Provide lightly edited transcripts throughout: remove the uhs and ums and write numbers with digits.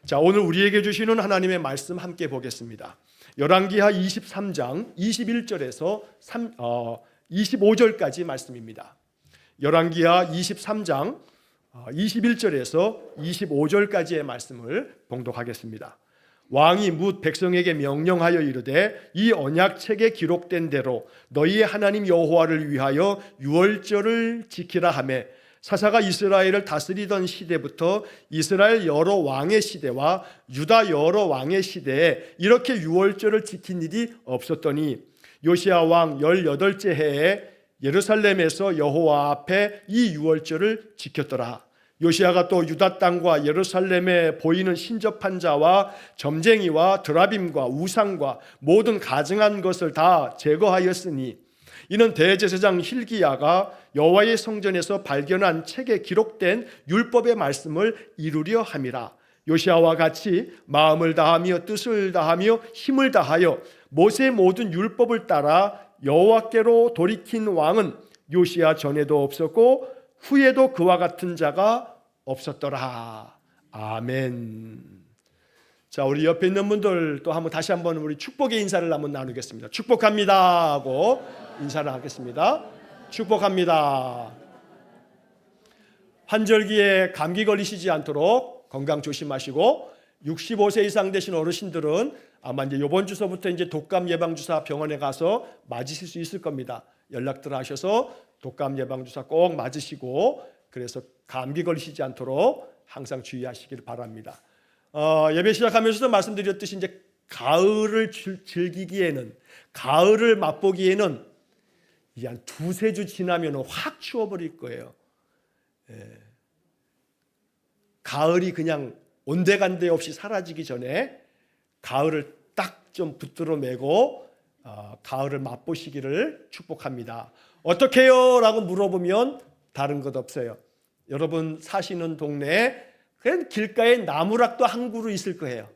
자, 오늘 우리에게 주시는 하나님의 말씀 함께 보겠습니다. 열왕기하 23장 21절에서 25절까지 말씀입니다. 열왕기하 23장 21절에서 25절까지의 말씀을 봉독하겠습니다. 왕이 뭇 백성에게 명령하여 이르되 이 언약책에 기록된 대로 너희의 하나님 여호와를 위하여 유월절을 지키라 하매 사사가 이스라엘을 다스리던 시대부터 이스라엘 여러 왕의 시대와 유다 여러 왕의 시대에 이렇게 유월절을 지킨 일이 없었더니 요시야 왕 18째 해에 예루살렘에서 여호와 앞에 이 유월절을 지켰더라. 요시야가 또 유다 땅과 예루살렘에 보이는 신접한 자와 점쟁이와 드라빔과 우상과 모든 가증한 것을 다 제거하였으니 이는 대제사장 hil기야가 여호와의 성전에서 발견한 책에 기록된 율법의 말씀을 이루려 함이라. 요시야와 같이 마음을 다하며 뜻을 다하며 힘을 다하여 모세의 모든 율법을 따라 여호와께로 돌이킨 왕은 요시야 전에도 없었고 후에도 그와 같은 자가 없었더라. 아멘. 자, 우리 옆에 있는 분들 또 다시 한번 우리 축복의 인사를 한번 나누겠습니다. 축복합니다 하고 인사를 하겠습니다. 축복합니다. 환절기에 감기 걸리시지 않도록 건강 조심하시고 65세 이상 되신 어르신들은 아마 이제 이번 주서부터 이제 독감 예방 주사 병원에 가서 맞으실 수 있을 겁니다. 연락들 하셔서 독감 예방 주사 꼭 맞으시고 그래서 감기 걸리시지 않도록 항상 주의하시길 바랍니다. 예배 시작하면서도 말씀드렸듯이 이제 가을을 즐기기에는 가을을 맛보기에는 이제 한 2-3주 지나면 확 추워버릴 거예요. 가을이 그냥 온데간데 없이 사라지기 전에 가을을 딱 좀 붙들어 매고 가을을 맛보시기를 축복합니다. 어떻게 해요? 라고 물어보면 다른 것 없어요. 여러분 사시는 동네에 그냥 길가에 나무락도 한 그루 있을 거예요.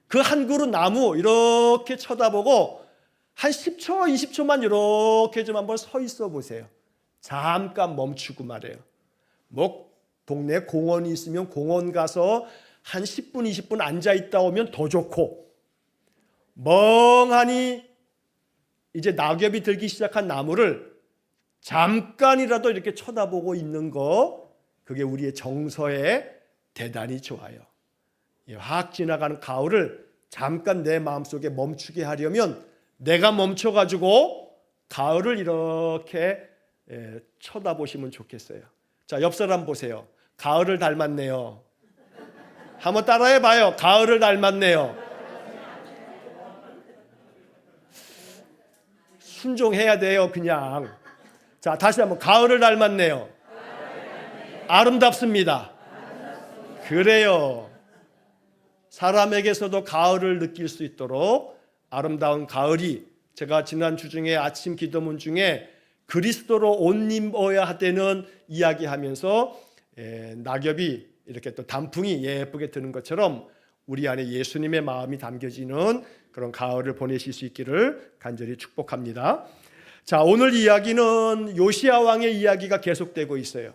그 한 그루 나무 이렇게 쳐다보고 한 10초, 20초만 이렇게 좀 한번 서 있어 보세요. 잠깐 멈추고 말해요. 뭐 동네 공원이 있으면 공원 가서 한 10분, 20분 앉아 있다 오면 더 좋고 멍하니 이제 낙엽이 들기 시작한 나무를 잠깐이라도 이렇게 쳐다보고 있는 거 그게 우리의 정서에 대단히 좋아요. 확 지나가는 가을을 잠깐 내 마음속에 멈추게 하려면 내가 멈춰가지고 가을을 이렇게 쳐다보시면 좋겠어요. 자, 옆 사람 보세요. 가을을 닮았네요. 한번 따라해봐요. 가을을 닮았네요. 순종해야 돼요, 그냥. 자, 다시 한번. 가을을 닮았네요. 아름답습니다. 그래요. 사람에게서도 가을을 느낄 수 있도록 아름다운 가을이 제가 지난 주 중에 아침 기도문 중에 그리스도로 옷 입어야 하다는 이야기하면서 낙엽이 이렇게 또 단풍이 예쁘게 드는 것처럼 우리 안에 예수님의 마음이 담겨지는 그런 가을을 보내실 수 있기를 간절히 축복합니다. 자, 오늘 이야기는 요시야 왕의 이야기가 계속되고 있어요.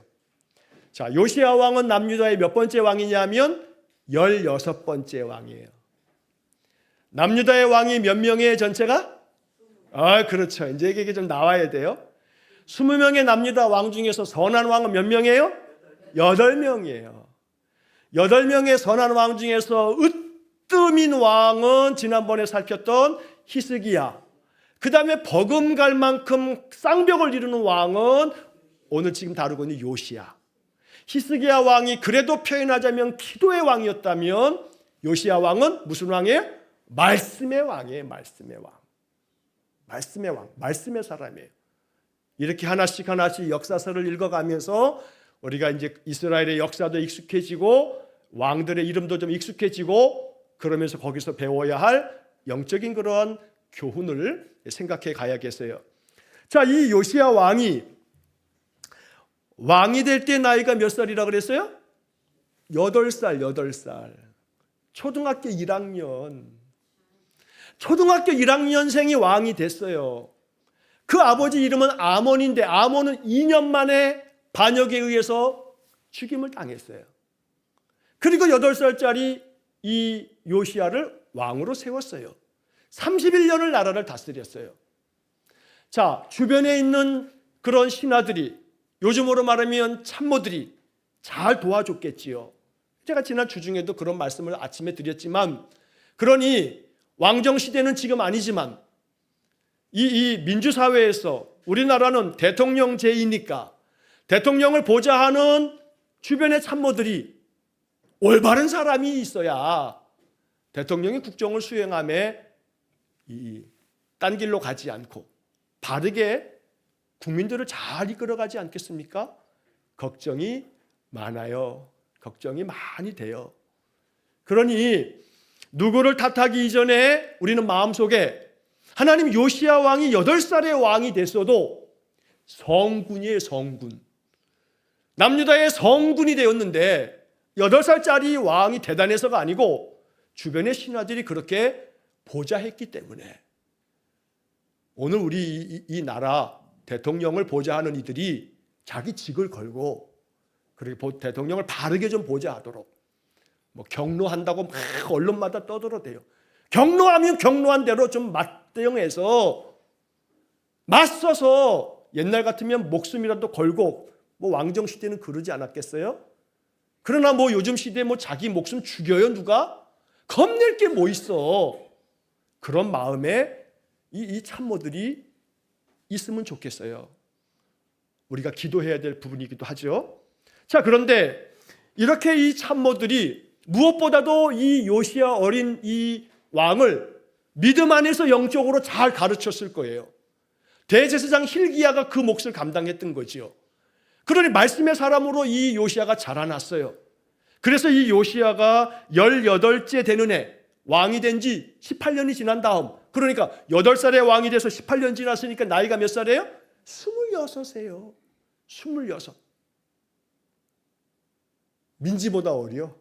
자, 요시야 왕은 남유다의 몇 번째 왕이냐면 16번째 왕이에요. 남유다의 왕이 몇 명이에요, 전체가? 그렇죠. 이제 이게 좀 나와야 돼요. 20명의 남유다 왕 중에서 선한 왕은 몇 명이에요? 8명이에요. 8명의 선한 왕 중에서 으뜸인 왕은 지난번에 살폈던 히스기야. 그 다음에 버금갈 만큼 쌍벽을 이루는 왕은 오늘 지금 다루고 있는 요시야. 히스기야 왕이 그래도 표현하자면 기도의 왕이었다면 요시야 왕은 무슨 왕이에요? 말씀의 왕이에요. 말씀의 왕. 말씀의 왕. 말씀의 사람이에요. 이렇게 하나씩 역사서를 읽어가면서 우리가 이제 이스라엘의 역사도 익숙해지고 왕들의 이름도 좀 익숙해지고 그러면서 거기서 배워야 할 영적인 그런 교훈을 생각해 가야겠어요. 자, 이 요시야 왕이 될 때 나이가 몇 살이라고 그랬어요? 8살. 초등학교 1학년. 초등학교 1학년생이 왕이 됐어요. 그 아버지 이름은 아몬인데 아몬은 2년 만에 반역에 의해서 죽임을 당했어요. 그리고 8살짜리 이 요시야를 왕으로 세웠어요. 31년을 나라를 다스렸어요. 자, 주변에 있는 그런 신하들이, 요즘으로 말하면 참모들이 잘 도와줬겠지요. 제가 지난 주중에도 그런 말씀을 아침에 드렸지만, 그러니 왕정시대는 지금 아니지만 이 민주사회에서 우리나라는 대통령제이니까 대통령을 보좌하는 주변의 참모들이 올바른 사람이 있어야 대통령이 국정을 수행함에 딴 길로 가지 않고 바르게 국민들을 잘 이끌어가지 않겠습니까? 걱정이 많아요. 걱정이 많이 돼요. 그러니 누구를 탓하기 이전에 우리는 마음속에 하나님 요시야 왕이 8살의 왕이 됐어도 성군이에요. 성군. 남유다의 성군이 되었는데 8살짜리 왕이 대단해서가 아니고 주변의 신하들이 그렇게 보좌했기 때문에 오늘 우리 이 나라 대통령을 보좌하는 이들이 자기 직을 걸고 그리고 대통령을 바르게 좀 보좌하도록 뭐 경로한다고 막 언론마다 떠들어대요. 경로하면 경로한 대로 좀 맞대응해서 맞서서 옛날 같으면 목숨이라도 걸고 뭐 왕정 시대는 그러지 않았겠어요? 그러나 뭐 요즘 시대에 뭐 자기 목숨 죽여요 누가? 겁낼 게 뭐 있어? 그런 마음에 이 참모들이 있으면 좋겠어요. 우리가 기도해야 될 부분이기도 하죠. 자, 그런데 이렇게 이 참모들이 무엇보다도 이 요시야 어린 이 왕을 믿음 안에서 영적으로 잘 가르쳤을 거예요. 대제사장 hil기야가 그 몫을 감당했던 거지요. 그러니 말씀의 사람으로 이 요시야가 자라났어요. 그래서 이 요시야가 18째 되는 해 왕이 된 지 18년이 지난 다음, 그러니까 8살의 왕이 돼서 18년 지났으니까 나이가 몇 살이에요? 26이에요. 26. 민지보다 어려.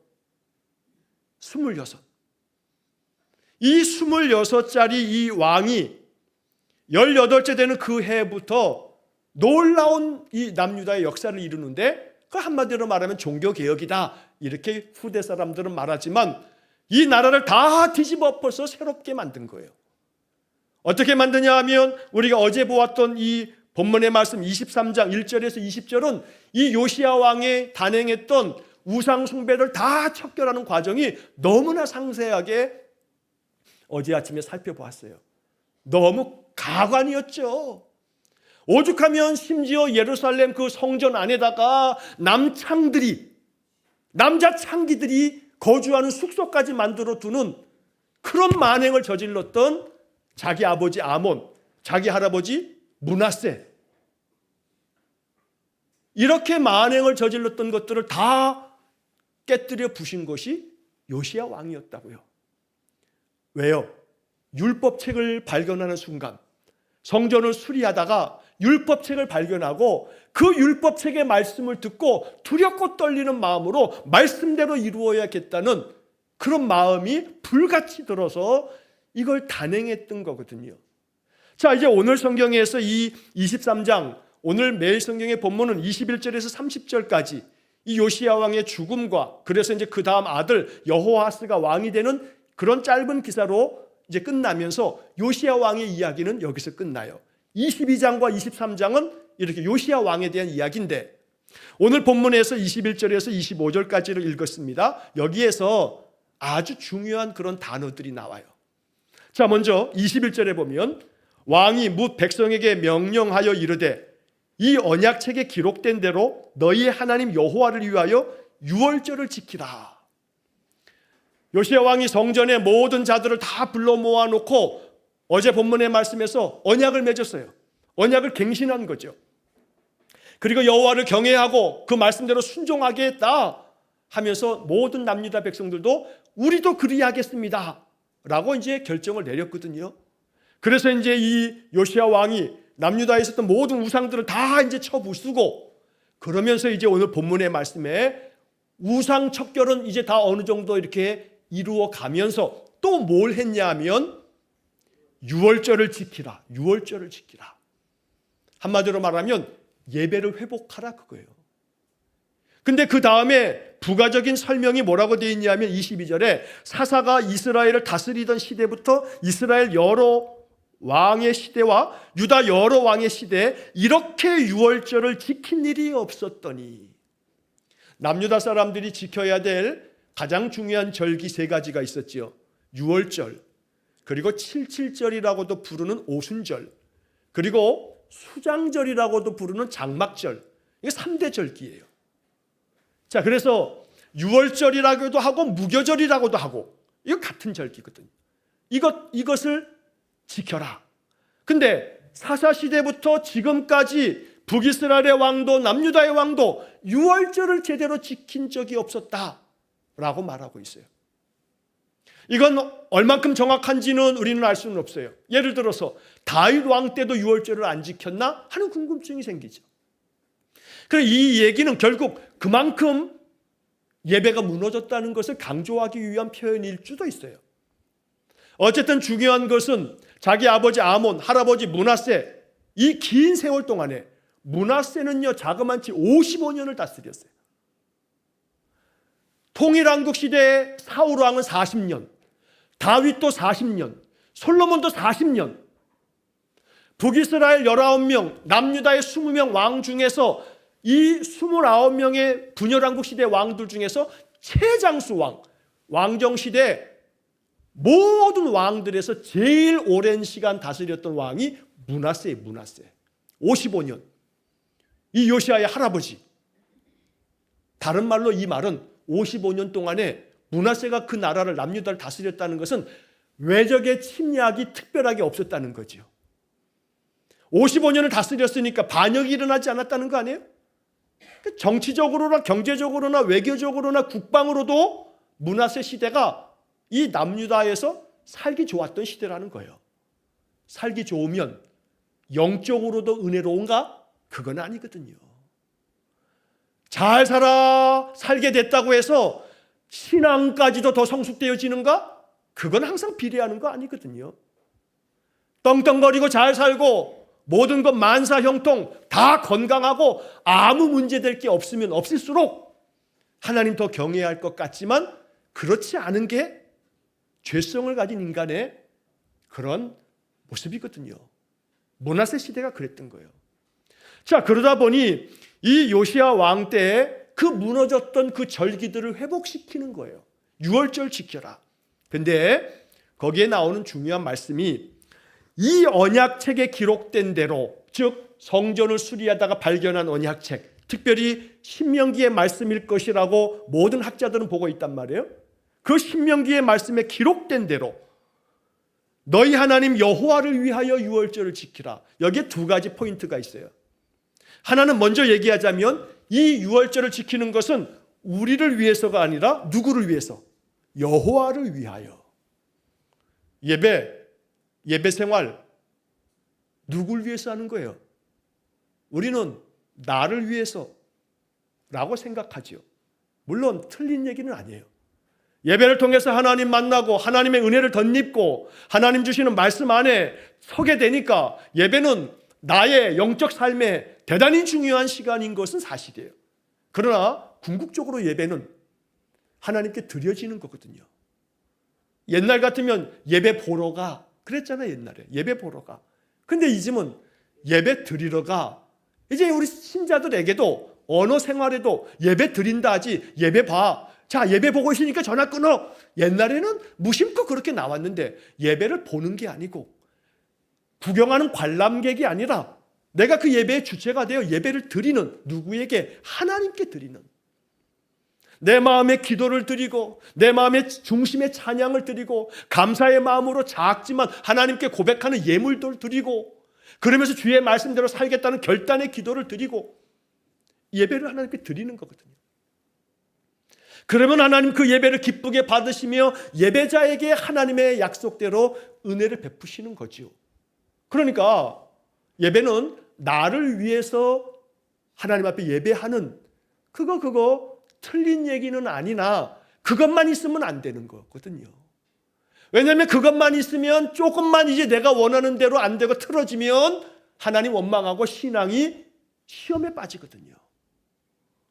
26. 이 26짜리 이 왕이 18째 되는 그 해부터 놀라운 이 남유다의 역사를 이루는데, 그 한마디로 말하면 종교개혁이다 이렇게 후대 사람들은 말하지만 이 나라를 다 뒤집어 엎어서 새롭게 만든 거예요. 어떻게 만드냐 하면 우리가 어제 보았던 이 본문의 말씀 23장 1절에서 20절은 이 요시야 왕이 단행했던 우상 숭배를 다 척결하는 과정이 너무나 상세하게 어제 아침에 살펴보았어요. 너무 가관이었죠. 오죽하면 심지어 예루살렘 그 성전 안에다가 남자 창기들이 거주하는 숙소까지 만들어 두는 그런 만행을 저질렀던 자기 아버지 아몬, 자기 할아버지 므낫세, 이렇게 만행을 저질렀던 것들을 다 깨뜨려 부신 것이 요시야 왕이었다고요. 왜요? 율법책을 발견하는 순간 성전을 수리하다가 율법책을 발견하고 그 율법책의 말씀을 듣고 두렵고 떨리는 마음으로 말씀대로 이루어야겠다는 그런 마음이 불같이 들어서 이걸 단행했던 거거든요. 자, 이제 오늘 성경에서 이 23장, 오늘 매일 성경의 본문은 21절에서 30절까지 이 요시야 왕의 죽음과 그래서 이제 그 다음 아들 여호아스가 왕이 되는 그런 짧은 기사로 이제 끝나면서 요시야 왕의 이야기는 여기서 끝나요. 22장과 23장은 이렇게 요시야 왕에 대한 이야기인데 오늘 본문에서 21절에서 25절까지를 읽었습니다. 여기에서 아주 중요한 그런 단어들이 나와요. 자, 먼저 21절에 보면 왕이 뭇 백성에게 명령하여 이르되 이 언약책에 기록된 대로 너희의 하나님 여호와를 위하여 유월절을 지키라. 요시야 왕이 성전의 모든 자들을 다 불러 모아놓고 어제 본문의 말씀에서 언약을 맺었어요. 언약을 갱신한 거죠. 그리고 여호와를 경외하고 그 말씀대로 순종하게 했다 하면서 모든 남유다 백성들도 우리도 그리하겠습니다 라고 이제 결정을 내렸거든요. 그래서 이제 이 요시야 왕이 남유다에 있었던 모든 우상들을 다 이제 쳐부수고 그러면서 이제 오늘 본문의 말씀에 우상 척결은 이제 다 어느 정도 이렇게 이루어 가면서 또 뭘 했냐 하면 유월절을 지키라. 유월절을 지키라. 한마디로 말하면 예배를 회복하라 그거예요. 근데 그 다음에 부가적인 설명이 뭐라고 되어 있냐면 22절에 사사가 이스라엘을 다스리던 시대부터 이스라엘 여러 왕의 시대와 유다 여러 왕의 시대에 이렇게 유월절을 지킨 일이 없었더니. 남유다 사람들이 지켜야 될 가장 중요한 절기 세 가지가 있었죠. 유월절, 그리고 칠칠절이라고도 부르는 오순절, 그리고 수장절이라고도 부르는 장막절. 이게 3대 절기예요. 자, 그래서 유월절이라고도 하고 무교절이라고도 하고 이거 같은 절기거든요. 이것을 지켜라. 근데 사사시대부터 지금까지 북이스라엘의 왕도 남유다의 왕도 유월절을 제대로 지킨 적이 없었다라고 말하고 있어요. 이건 얼만큼 정확한지는 우리는 알 수는 없어요. 예를 들어서 다윗 왕 때도 유월절을 안 지켰나 하는 궁금증이 생기죠. 그래서 이 얘기는 결국 그만큼 예배가 무너졌다는 것을 강조하기 위한 표현일 수도 있어요. 어쨌든 중요한 것은 자기 아버지 아몬, 할아버지 므낫세, 이 긴 세월 동안에 므낫세는요 자그만치 55년을 다스렸어요. 통일왕국 시대에 사울 왕은 40년, 다윗도 40년, 솔로몬도 40년, 북이스라엘 19명, 남유다의 20명 왕 중에서 이 29명의 분열왕국 시대 왕들 중에서 최장수 왕, 왕정시대 모든 왕들에서 제일 오랜 시간 다스렸던 왕이 므낫세예요. 므낫세 55년. 이 요시아의 할아버지. 다른 말로 이 말은 55년 동안에 므낫세가 그 나라를 남유다를 다스렸다는 것은 외적의 침략이 특별하게 없었다는 거죠. 55년을 다스렸으니까 반역이 일어나지 않았다는 거 아니에요? 정치적으로나 경제적으로나 외교적으로나 국방으로도 므낫세 시대가 이 남유다에서 살기 좋았던 시대라는 거예요. 살기 좋으면 영적으로도 은혜로운가? 그건 아니거든요. 잘 살게 됐다고 해서 신앙까지도 더 성숙되어지는가? 그건 항상 비례하는 거 아니거든요. 떵떵거리고 잘 살고 모든 것 만사형통 다 건강하고 아무 문제될 게 없으면 없을수록 하나님 더 경외해야 할 것 같지만 그렇지 않은 게 죄성을 가진 인간의 그런 모습이거든요. 므낫세 시대가 그랬던 거예요. 자, 그러다 보니 이 요시야 왕 때에 그 무너졌던 그 절기들을 회복시키는 거예요. 유월절 지켜라. 근데 거기에 나오는 중요한 말씀이 이 언약책에 기록된 대로, 즉 성전을 수리하다가 발견한 언약책, 특별히 신명기의 말씀일 것이라고 모든 학자들은 보고 있단 말이에요. 그 신명기의 말씀에 기록된 대로 너희 하나님 여호와를 위하여 유월절을 지키라. 여기에 두 가지 포인트가 있어요. 하나는 먼저 얘기하자면 이 유월절을 지키는 것은 우리를 위해서가 아니라 누구를 위해서? 여호와를 위하여. 예배 생활 누굴 위해서 하는 거예요? 우리는 나를 위해서라고 생각하지요. 물론 틀린 얘기는 아니에요. 예배를 통해서 하나님 만나고 하나님의 은혜를 덧입고 하나님 주시는 말씀 안에 서게 되니까 예배는 나의 영적 삶에 대단히 중요한 시간인 것은 사실이에요. 그러나 궁극적으로 예배는 하나님께 드려지는 거거든요. 옛날 같으면 예배 보러 가 그랬잖아요. 옛날에 예배 보러 가. 근데 이즘은 예배 드리러 가. 이제 우리 신자들에게도 언어 생활에도 예배 드린다 하지 예배 봐. 자, 예배 보고 있으니까 전화 끊어. 옛날에는 무심코 그렇게 나왔는데 예배를 보는 게 아니고 구경하는 관람객이 아니라 내가 그 예배의 주체가 되어 예배를 드리는, 누구에게? 하나님께 드리는, 내 마음의 기도를 드리고 내 마음의 중심의 찬양을 드리고 감사의 마음으로 작지만 하나님께 고백하는 예물들 드리고 그러면서 주의 말씀대로 살겠다는 결단의 기도를 드리고 예배를 하나님께 드리는 거거든요. 그러면 하나님 그 예배를 기쁘게 받으시며 예배자에게 하나님의 약속대로 은혜를 베푸시는 거지요. 그러니까 예배는 나를 위해서 하나님 앞에 예배하는 그거 틀린 얘기는 아니나 그것만 있으면 안 되는 거거든요. 왜냐하면 그것만 있으면 조금만 이제 내가 원하는 대로 안 되고 틀어지면 하나님 원망하고 신앙이 시험에 빠지거든요.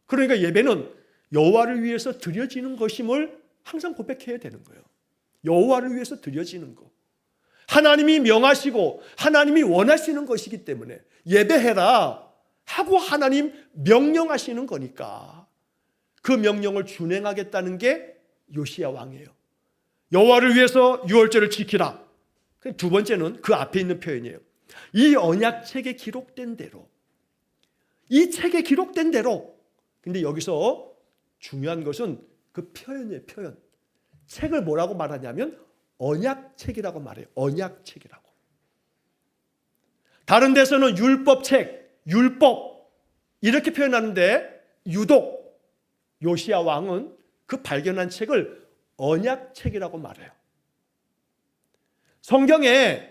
그러니까 예배는 여호와를 위해서 드려지는 것임을 항상 고백해야 되는 거예요. 여호와를 위해서 드려지는 거. 하나님이 명하시고 하나님이 원하시는 것이기 때문에 예배해라 하고 하나님 명령하시는 거니까 그 명령을 준행하겠다는 게 요시야 왕이에요. 여호와를 위해서 유월절을 지키라. 두 번째는 그 앞에 있는 표현이에요. 이 언약책에 기록된 대로, 이 책에 기록된 대로. 근데 여기서 중요한 것은 그 표현이에요. 표현. 책을 뭐라고 말하냐면 언약책이라고 말해요. 언약책이라고. 다른 데서는 율법책, 율법 이렇게 표현하는데 유독 요시야 왕은 그 발견한 책을 언약책이라고 말해요. 성경에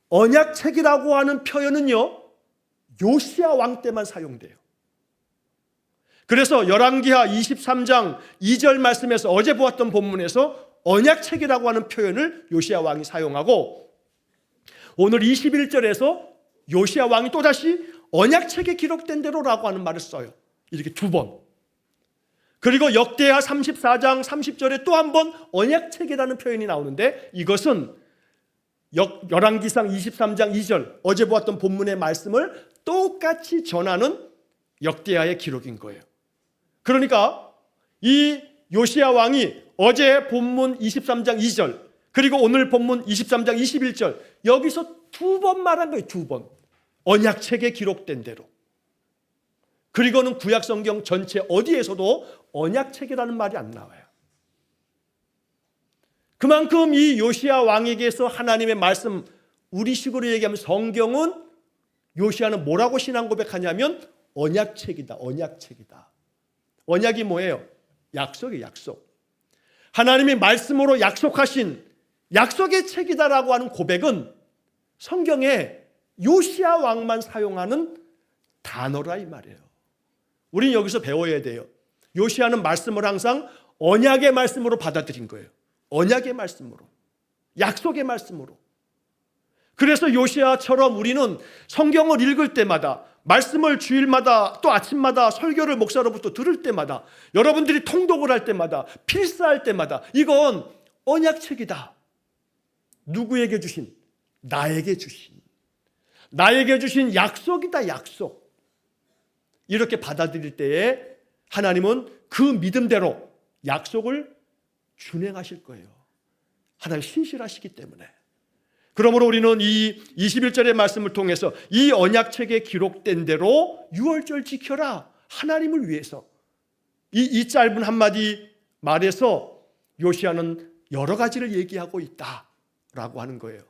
언약책이라고 하는 표현은요, 요시야 왕 때만 사용돼요. 그래서 열왕기하 23장 2절 말씀에서 어제 보았던 본문에서 언약책이라고 하는 표현을 요시야 왕이 사용하고, 오늘 21절에서 요시야 왕이 또다시 언약책에 기록된 대로라고 하는 말을 써요. 이렇게 두 번. 그리고 역대하 34장 30절에 또 한 번 언약책이라는 표현이 나오는데, 이것은 열왕기상 23장 2절 어제 보았던 본문의 말씀을 똑같이 전하는 역대하의 기록인 거예요. 그러니까 이 요시야 왕이 어제 본문 23장 2절 그리고 오늘 본문 23장 21절 여기서 두 번 말한 거예요. 두 번. 언약책에 기록된 대로. 그리고는 구약성경 전체 어디에서도 언약책이라는 말이 안 나와요. 그만큼 이 요시야 왕에게서 하나님의 말씀, 우리식으로 얘기하면 성경은 요시야는 뭐라고 신앙 고백하냐면 언약책이다. 언약책이다. 언약이 뭐예요? 약속이에요. 약속. 하나님이 말씀으로 약속하신 약속의 책이다라고 하는 고백은 성경에 요시야 왕만 사용하는 단어라 이 말이에요. 우리는 여기서 배워야 돼요. 요시야는 말씀을 항상 언약의 말씀으로 받아들인 거예요. 언약의 말씀으로, 약속의 말씀으로. 그래서 요시야처럼 우리는 성경을 읽을 때마다, 말씀을 주일마다 또 아침마다 설교를 목사로부터 들을 때마다, 여러분들이 통독을 할 때마다, 필사할 때마다 이건 언약책이다. 누구에게 주신? 나에게 주신. 나에게 주신 약속이다. 약속. 이렇게 받아들일 때에 하나님은 그 믿음대로 약속을 준행하실 거예요. 하나님 신실하시기 때문에. 그러므로 우리는 이 21절의 말씀을 통해서 이 언약책에 기록된 대로 유월절 지켜라. 하나님을 위해서. 이 짧은 한마디 말에서 요시야는 여러 가지를 얘기하고 있다라고 하는 거예요.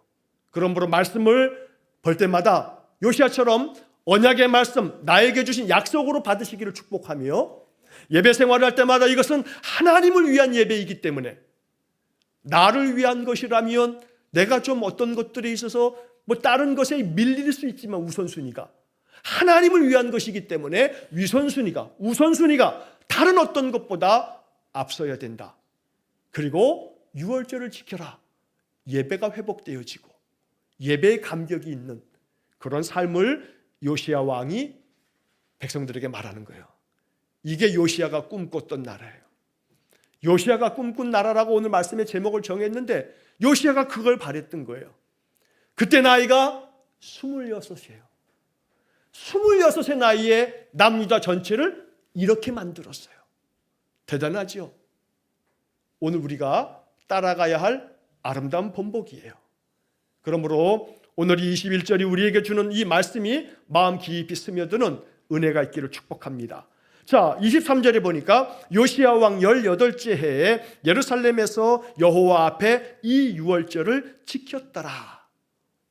그러므로 말씀을 볼 때마다 요시야처럼 언약의 말씀, 나에게 주신 약속으로 받으시기를 축복하며, 예배 생활을 할 때마다 이것은 하나님을 위한 예배이기 때문에, 나를 위한 것이라면 내가 좀 어떤 것들에 있어서 뭐 다른 것에 밀릴 수 있지만 우선순위가 하나님을 위한 것이기 때문에 우선순위가 다른 어떤 것보다 앞서야 된다. 그리고 유월절을 지켜라. 예배가 회복되어지고 예배의 감격이 있는 그런 삶을 요시야 왕이 백성들에게 말하는 거예요. 이게 요시야가 꿈꿨던 나라예요. 요시야가 꿈꾼 나라라고 오늘 말씀의 제목을 정했는데 요시야가 그걸 바랬던 거예요. 그때 나이가 26이에요. 26의 나이에 남유다 전체를 이렇게 만들었어요. 대단하죠? 오늘 우리가 따라가야 할 아름다운 본보기예요. 그러므로 오늘 21절이 우리에게 주는 이 말씀이 마음 깊이 스며드는 은혜가 있기를 축복합니다. 자, 23절에 보니까 요시야 왕 18째 해에 예루살렘에서 여호와 앞에 이 유월절을 지켰더라.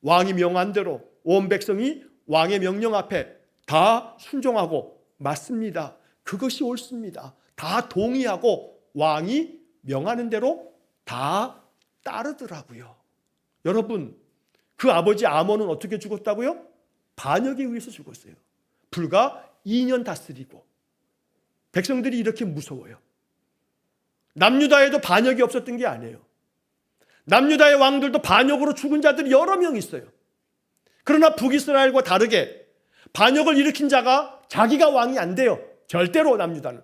왕이 명한 대로 온 백성이 왕의 명령 앞에 다 순종하고 맞습니다. 그것이 옳습니다. 다 동의하고 왕이 명하는 대로 다 따르더라고요. 여러분, 그 아버지 아몬은 어떻게 죽었다고요? 반역에 의해서 죽었어요. 불과 2년 다스리고. 백성들이 이렇게 무서워요. 남유다에도 반역이 없었던 게 아니에요. 남유다의 왕들도 반역으로 죽은 자들이 여러 명 있어요. 그러나 북이스라엘과 다르게 반역을 일으킨 자가 자기가 왕이 안 돼요. 절대로 남유다는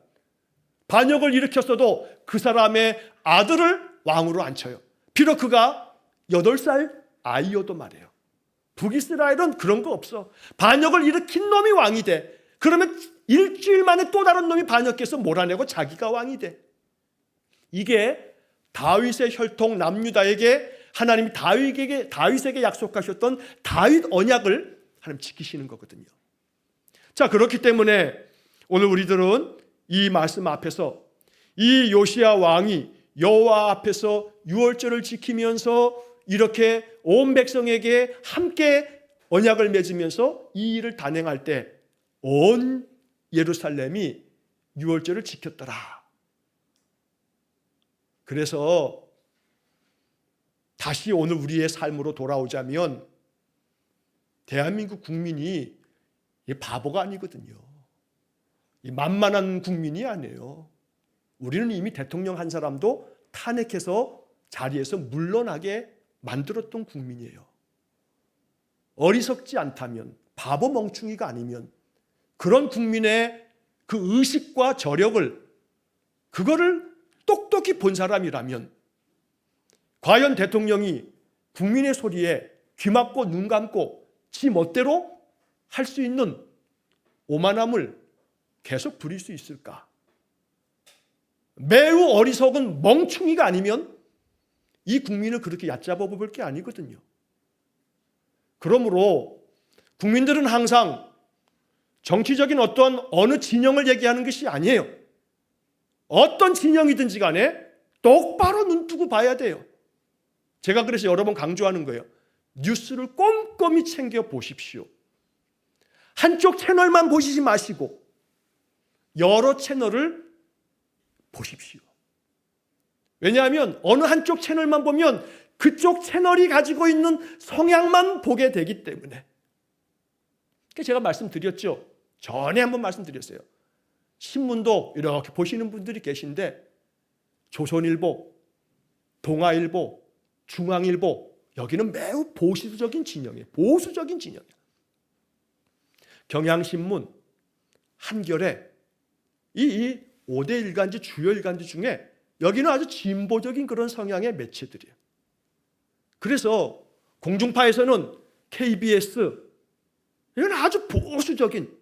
반역을 일으켰어도 그 사람의 아들을 왕으로 앉혀요. 비록 그가 8살 아이여도 말이에요. 북이스라엘은 그런 거 없어. 반역을 일으킨 놈이 왕이 돼. 그러면 일주일 만에 또 다른 놈이 반역해서 몰아내고 자기가 왕이 돼. 이게 다윗의 혈통 남유다에게 하나님이 다윗에게 약속하셨던 다윗 언약을 하나님 지키시는 거거든요. 자, 그렇기 때문에 오늘 우리들은 이 말씀 앞에서 이 요시야 왕이 여호와 앞에서 유월절을 지키면서 이렇게 온 백성에게 함께 언약을 맺으면서 이 일을 단행할 때 온 예루살렘이 유월절을 지켰더라. 그래서 다시 오늘 우리의 삶으로 돌아오자면 대한민국 국민이 바보가 아니거든요. 만만한 국민이 아니에요. 우리는 이미 대통령 한 사람도 탄핵해서 자리에서 물러나게 만들었던 국민이에요. 어리석지 않다면, 바보 멍충이가 아니면 그런 국민의 그 의식과 저력을, 그거를 똑똑히 본 사람이라면 과연 대통령이 국민의 소리에 귀 막고 눈 감고 지 멋대로 할 수 있는 오만함을 계속 부릴 수 있을까? 매우 어리석은 멍충이가 아니면 이 국민을 그렇게 얕잡아 볼 게 아니거든요. 그러므로 국민들은 항상 정치적인 어느 진영을 얘기하는 것이 아니에요. 어떤 진영이든지 간에 똑바로 눈 뜨고 봐야 돼요. 제가 그래서 여러 번 강조하는 거예요. 뉴스를 꼼꼼히 챙겨 보십시오. 한쪽 채널만 보시지 마시고 여러 채널을 보십시오. 왜냐하면 어느 한쪽 채널만 보면 그쪽 채널이 가지고 있는 성향만 보게 되기 때문에. 제가 말씀드렸죠. 전에 한번 말씀드렸어요. 신문도 이렇게 보시는 분들이 계신데 조선일보, 동아일보, 중앙일보, 여기는 매우 보수적인 진영이에요. 보수적인 진영이에요. 경향신문, 한겨레, 이 5대 일간지, 주요 일간지 중에 여기는 아주 진보적인 그런 성향의 매체들이에요. 그래서 공중파에서는 KBS, 이건 아주 보수적인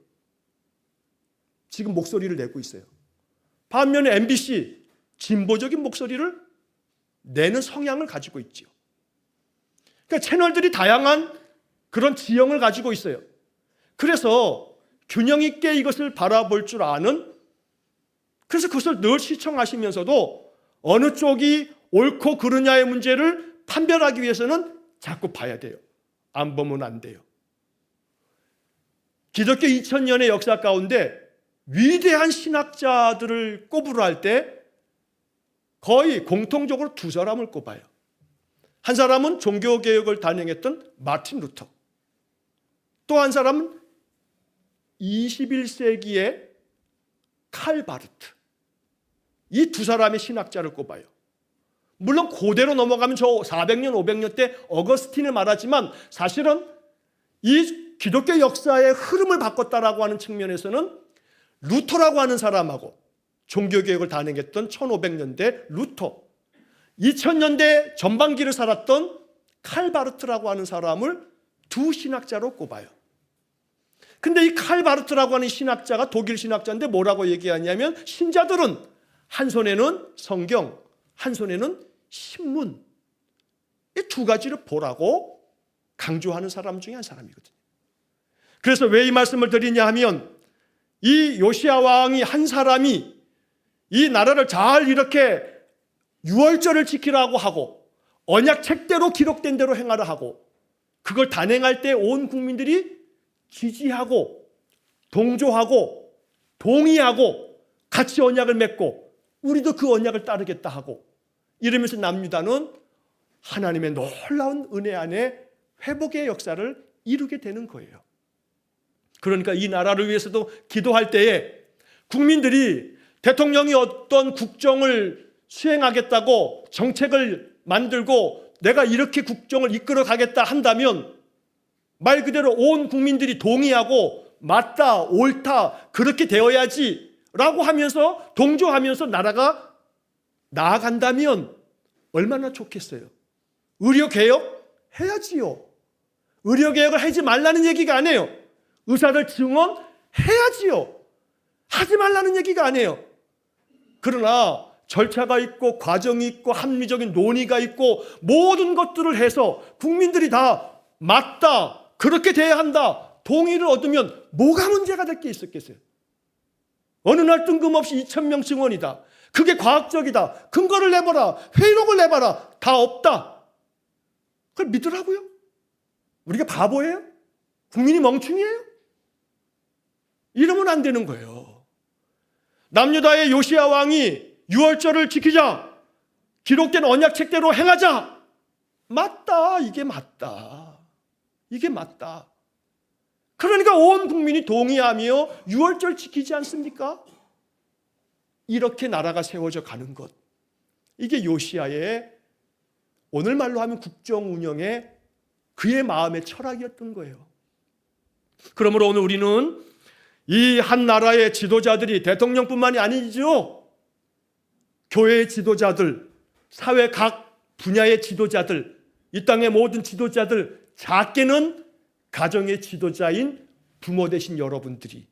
지금 목소리를 내고 있어요. 반면에 MBC, 진보적인 목소리를 내는 성향을 가지고 있죠. 그러니까 채널들이 다양한 그런 지형을 가지고 있어요. 그래서 균형 있게 이것을 바라볼 줄 아는, 그래서 그것을 늘 시청하시면서도 어느 쪽이 옳고 그르냐의 문제를 판별하기 위해서는 자꾸 봐야 돼요. 안 보면 안 돼요. 기독교 2000년의 역사 가운데 위대한 신학자들을 꼽으라 할 때 거의 공통적으로 두 사람을 꼽아요. 한 사람은 종교개혁을 단행했던 마틴 루터, 또 한 사람은 21세기의 칼 바르트. 이 두 사람의 신학자를 꼽아요. 물론 고대로 넘어가면 저 400년, 500년 때 어거스틴을 말하지만 사실은 이 기독교 역사의 흐름을 바꿨다라고 하는 측면에서는 루터라고 하는 사람하고 종교개혁을 단행했던 1500년대 루터, 2000년대 전반기를 살았던 칼 바르트라고 하는 사람을 두 신학자로 꼽아요. 근데 이 칼 바르트라고 하는 신학자가 독일 신학자인데 뭐라고 얘기하냐면 신자들은 한 손에는 성경, 한 손에는 신문, 이 두 가지를 보라고 강조하는 사람 중에 한 사람이거든요. 그래서 왜 이 말씀을 드리냐 하면 이 요시야 왕이 한 사람이 이 나라를 잘 이렇게 유월절을 지키라고 하고 언약 책대로 기록된 대로 행하라 하고 그걸 단행할 때 온 국민들이 지지하고 동조하고 동의하고 같이 언약을 맺고 우리도 그 언약을 따르겠다 하고 이러면서 남유다는 하나님의 놀라운 은혜 안에 회복의 역사를 이루게 되는 거예요. 그러니까 이 나라를 위해서도 기도할 때에 국민들이 대통령이 어떤 국정을 수행하겠다고 정책을 만들고 내가 이렇게 국정을 이끌어 가겠다 한다면 말 그대로 온 국민들이 동의하고 맞다, 옳다, 그렇게 되어야지 라고 하면서 동조하면서 나라가 나아간다면 얼마나 좋겠어요. 의료개혁 해야지요. 의료개혁을 하지 말라는 얘기가 아니에요. 의사들 증언해야지요. 하지 말라는 얘기가 아니에요. 그러나 절차가 있고 과정이 있고 합리적인 논의가 있고 모든 것들을 해서 국민들이 다 맞다, 그렇게 돼야 한다, 동의를 얻으면 뭐가 문제가 될 게 있었겠어요. 어느 날 뜬금없이 2,000명 증언이다, 그게 과학적이다, 근거를 내봐라, 회의록을 내봐라, 다 없다, 그걸 믿으라고요? 우리가 바보예요? 국민이 멍충이에요? 이러면 안 되는 거예요. 남유다의 요시야 왕이 유월절을 지키자, 기록된 언약책대로 행하자, 맞다, 이게 맞다, 이게 맞다. 그러니까 온 국민이 동의하며 유월절 지키지 않습니까? 이렇게 나라가 세워져 가는 것, 이게 요시야의 오늘 말로 하면 국정 운영의 그의 마음의 철학이었던 거예요. 그러므로 오늘 우리는 이 한 나라의 지도자들이 대통령뿐만이 아니죠. 교회의 지도자들, 사회 각 분야의 지도자들, 이 땅의 모든 지도자들, 작게는 가정의 지도자인 부모 되신 여러분들이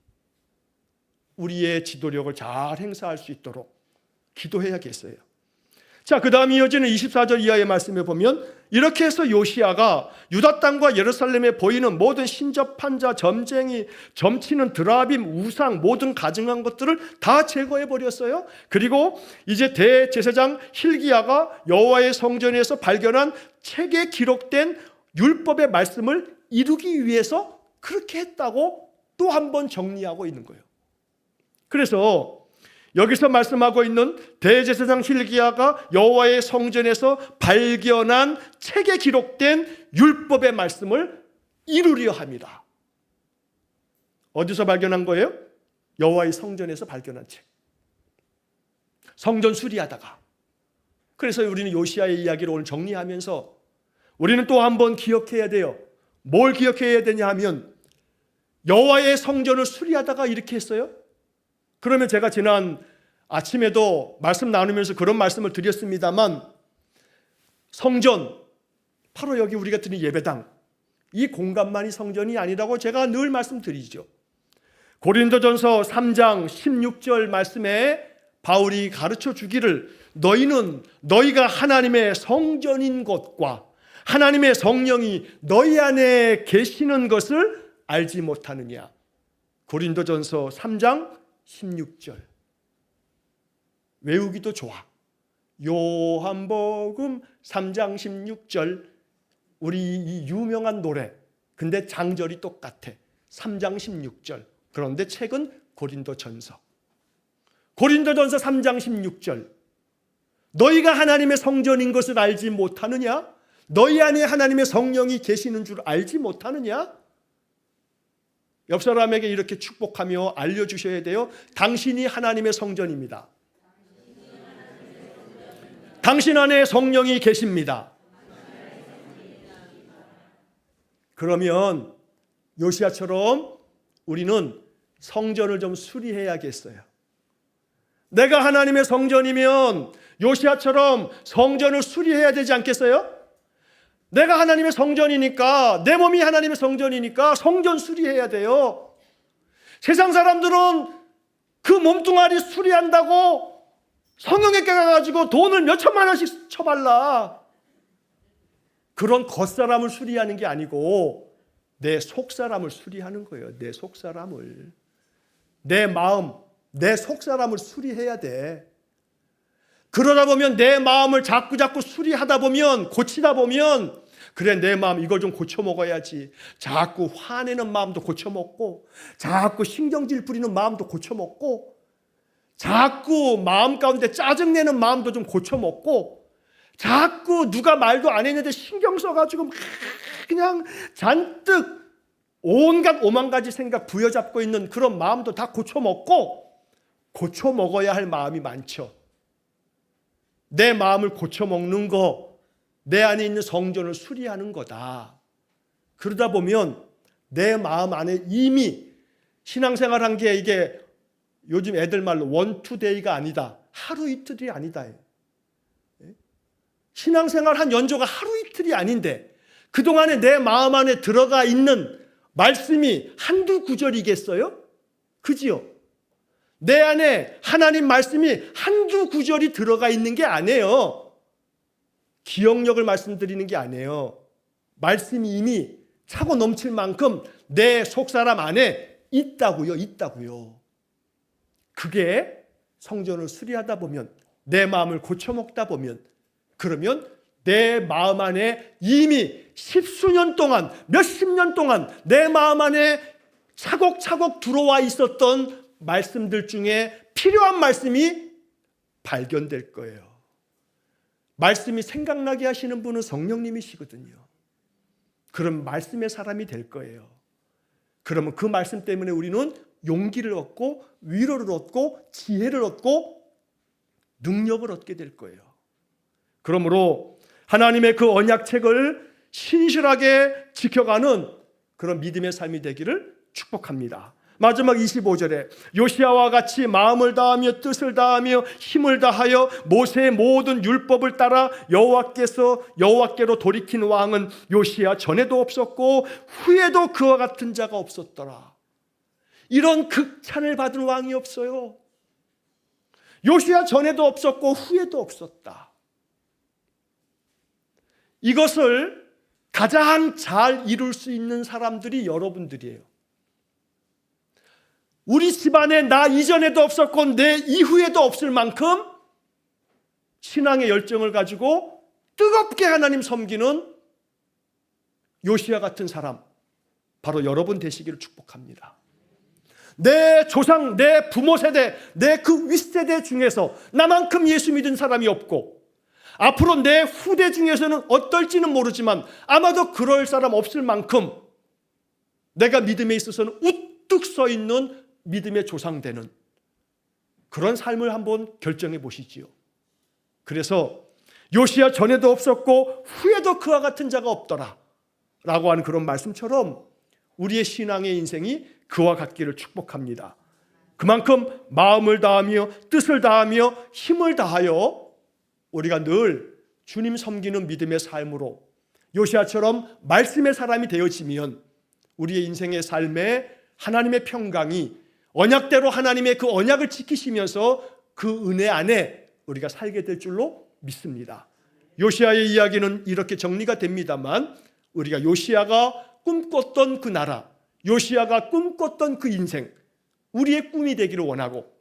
우리의 지도력을 잘 행사할 수 있도록 기도해야겠어요. 자, 그 다음 이어지는 24절 이하의 말씀에 보면 이렇게 해서 요시야가 유다 땅과 예루살렘에 보이는 모든 신접, 판자, 점쟁이, 점치는 드라빔, 우상, 모든 가증한 것들을 다 제거해 버렸어요. 그리고 이제 대제사장 hil기야가 여호와의 성전에서 발견한 책에 기록된 율법의 말씀을 이루기 위해서 그렇게 했다고 또 한 번 정리하고 있는 거예요. 그래서 여기서 말씀하고 있는 대제사장 hil기야가 여호와의 성전에서 발견한 책에 기록된 율법의 말씀을 이루려 합니다. 어디서 발견한 거예요? 여호와의 성전에서 발견한 책. 성전 수리하다가. 그래서 우리는 요시야의 이야기를 오늘 정리하면서 우리는 또 한 번 기억해야 돼요. 뭘 기억해야 되냐 하면 여호와의 성전을 수리하다가 이렇게 했어요. 그러면 제가 지난 아침에도 말씀 나누면서 그런 말씀을 드렸습니다만 성전, 바로 여기 우리가 드린 예배당, 이 공간만이 성전이 아니라고 제가 늘 말씀드리죠. 고린도전서 3장 16절 말씀에 바울이 가르쳐 주기를 너희는 너희가 하나님의 성전인 것과 하나님의 성령이 너희 안에 계시는 것을 알지 못하느냐. 고린도전서 3장 16절. 외우기도 좋아. 요한복음 3장 16절. 우리 이 유명한 노래. 근데 장절이 똑같아. 3장 16절. 그런데 책은 고린도전서. 고린도전서 3장 16절. 너희가 하나님의 성전인 것을 알지 못하느냐? 너희 안에 하나님의 성령이 계시는 줄 알지 못하느냐? 옆 사람에게 이렇게 축복하며 알려주셔야 돼요. 당신이 하나님의 성전입니다. 당신 안에 성령이 계십니다. 그러면 요시야처럼 우리는 성전을 좀 수리해야겠어요. 내가 하나님의 성전이면 요시야처럼 성전을 수리해야 되지 않겠어요? 내가 하나님의 성전이니까, 내 몸이 하나님의 성전이니까 성전 수리해야 돼요. 세상 사람들은 그 몸뚱아리 수리한다고 성형외과 가가지고 돈을 몇 천만 원씩 쳐발라. 그런 겉사람을 수리하는 게 아니고 내 속사람을 수리하는 거예요. 내 속사람을. 내 마음, 내 속사람을 수리해야 돼. 그러다 보면 내 마음을 자꾸 수리하다 보면, 고치다 보면, 그래 내 마음 이걸 좀 고쳐 먹어야지. 자꾸 화내는 마음도 고쳐 먹고, 자꾸 신경질 부리는 마음도 고쳐 먹고, 자꾸 마음 가운데 짜증내는 마음도 좀 고쳐 먹고, 자꾸 누가 말도 안 했는데 신경 써가지고 그냥 잔뜩 온갖 오만 가지 생각 부여잡고 있는 그런 마음도 다 고쳐 먹고, 고쳐 먹어야 할 마음이 많죠. 내 마음을 고쳐먹는 거, 내 안에 있는 성전을 수리하는 거다. 그러다 보면 내 마음 안에 이미 신앙생활한 게 이게 요즘 애들 말로 원투데이가 아니다. 하루 이틀이 아니다. 신앙생활 한 연조가 하루 이틀이 아닌데 그동안에 내 마음 안에 들어가 있는 말씀이 한두 구절이겠어요? 그지요? 내 안에 하나님 말씀이 한두 구절이 들어가 있는 게 아니에요. 기억력을 말씀드리는 게 아니에요. 말씀이 이미 차고 넘칠 만큼 내 속사람 안에 있다고요. 그게 성전을 수리하다 보면, 내 마음을 고쳐먹다 보면, 그러면 내 마음 안에 이미 십수년 동안, 몇십 년 동안 내 마음 안에 차곡차곡 들어와 있었던 말씀들 중에 필요한 말씀이 발견될 거예요. 말씀이 생각나게 하시는 분은 성령님이시거든요. 그럼 말씀의 사람이 될 거예요. 그러면 그 말씀 때문에 우리는 용기를 얻고 위로를 얻고 지혜를 얻고 능력을 얻게 될 거예요. 그러므로 하나님의 그 언약책을 신실하게 지켜가는 그런 믿음의 삶이 되기를 축복합니다. 마지막 25절에 요시야와 같이 마음을 다하며 뜻을 다하며 힘을 다하여 모세의 모든 율법을 따라 여호와께로 돌이킨 왕은 요시야 전에도 없었고 후에도 그와 같은 자가 없었더라. 이런 극찬을 받은 왕이 없어요. 요시야 전에도 없었고 후에도 없었다. 이것을 가장 잘 이룰 수 있는 사람들이 여러분들이에요. 우리 집안에 나 이전에도 없었고 내 이후에도 없을 만큼 신앙의 열정을 가지고 뜨겁게 하나님 섬기는 요시야 같은 사람, 바로 여러분 되시기를 축복합니다. 내 조상, 내 부모 세대, 내 그 윗세대 중에서 나만큼 예수 믿은 사람이 없고 앞으로 내 후대 중에서는 어떨지는 모르지만 아마도 그럴 사람 없을 만큼 내가 믿음에 있어서는 우뚝 서 있는 믿음의 조상되는 그런 삶을 한번 결정해 보시지요. 그래서 요시야 전에도 없었고 후에도 그와 같은 자가 없더라 라고 하는 그런 말씀처럼 우리의 신앙의 인생이 그와 같기를 축복합니다. 그만큼 마음을 다하며 뜻을 다하며 힘을 다하여 우리가 늘 주님 섬기는 믿음의 삶으로 요시야처럼 말씀의 사람이 되어지면 우리의 인생의 삶에 하나님의 평강이 언약대로 하나님의 그 언약을 지키시면서 그 은혜 안에 우리가 살게 될 줄로 믿습니다. 요시야의 이야기는 이렇게 정리가 됩니다만 우리가 요시야가 꿈꿨던 그 나라, 요시야가 꿈꿨던 그 인생, 우리의 꿈이 되기를 원하고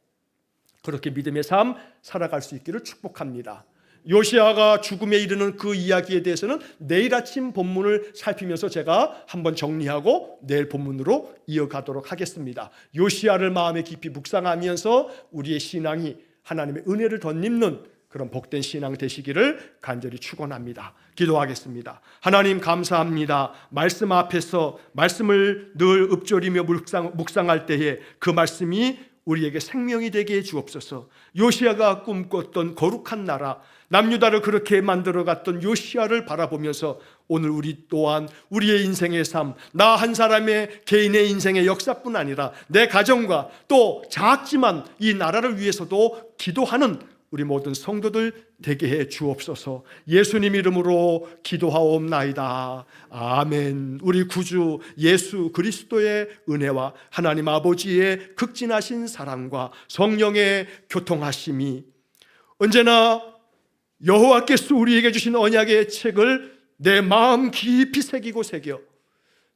그렇게 믿음의 삶 살아갈 수 있기를 축복합니다. 요시야가 죽음에 이르는 그 이야기에 대해서는 내일 아침 본문을 살피면서 제가 한번 정리하고 내일 본문으로 이어가도록 하겠습니다. 요시야를 마음에 깊이 묵상하면서 우리의 신앙이 하나님의 은혜를 덧입는 그런 복된 신앙 되시기를 간절히 축원합니다. 기도하겠습니다. 하나님 감사합니다. 말씀 앞에서 말씀을 늘 읊조리며 묵상할 때에 그 말씀이 우리에게 생명이 되게 해 주옵소서. 요시야가 꿈꿨던 거룩한 나라, 남유다를 그렇게 만들어갔던 요시야를 바라보면서 오늘 우리 또한 우리의 인생의 삶, 나 한 사람의 개인의 인생의 역사뿐 아니라 내 가정과 또 작지만 이 나라를 위해서도 기도하는 우리 모든 성도들 되게 해 주옵소서. 예수님 이름으로 기도하옵나이다. 아멘. 우리 구주 예수 그리스도의 은혜와 하나님 아버지의 극진하신 사랑과 성령의 교통하심이 언제나 여호와께서 우리에게 주신 언약의 책을 내 마음 깊이 새기고 새겨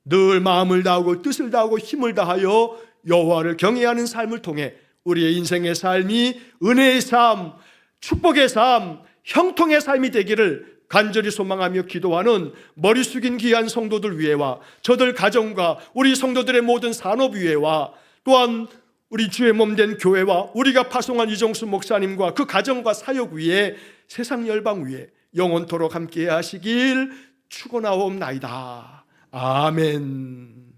늘 마음을 다하고 뜻을 다하고 힘을 다하여 여호와를 경외하는 삶을 통해 우리의 인생의 삶이 은혜의 삶, 축복의 삶, 형통의 삶이 되기를 간절히 소망하며 기도하는 머리 숙인 귀한 성도들 위에와 저들 가정과 우리 성도들의 모든 산업 위에와 또한 우리 주의 몸된 교회와 우리가 파송한 이정수 목사님과 그 가정과 사역 위에 세상 열방 위에 영원토록 함께 하시길 축원하옵나이다. 아멘.